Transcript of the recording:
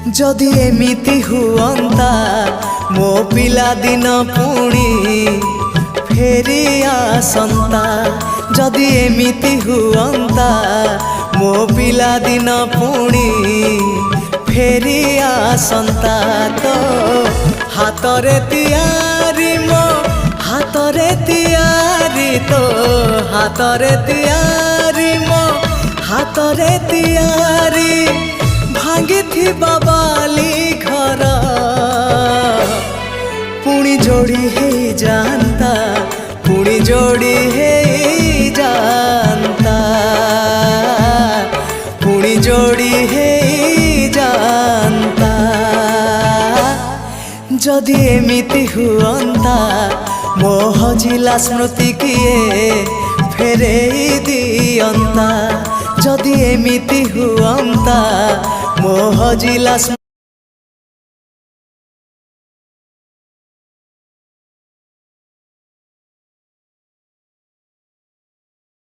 जदि एमिति हुअंता मो पिला दिन पुणी फेरी आसंता। जदि एमिति हुअंता मो पिला दिन पुणी फेरी आसंता। तो हातरे तियारी मो हातरे तियारी तो हातरे तियारी मो हातरे तियारी भांगी थी बाबाली घर पुणी जोड़ी है जानता पुणी जोड़ी है जानता पुणी जोड़ी है जानता। जदि एमिति हुअंता मो हजिला स्मृति किए फेरे दियंता। जदि एमिति हुअंता मो हजिला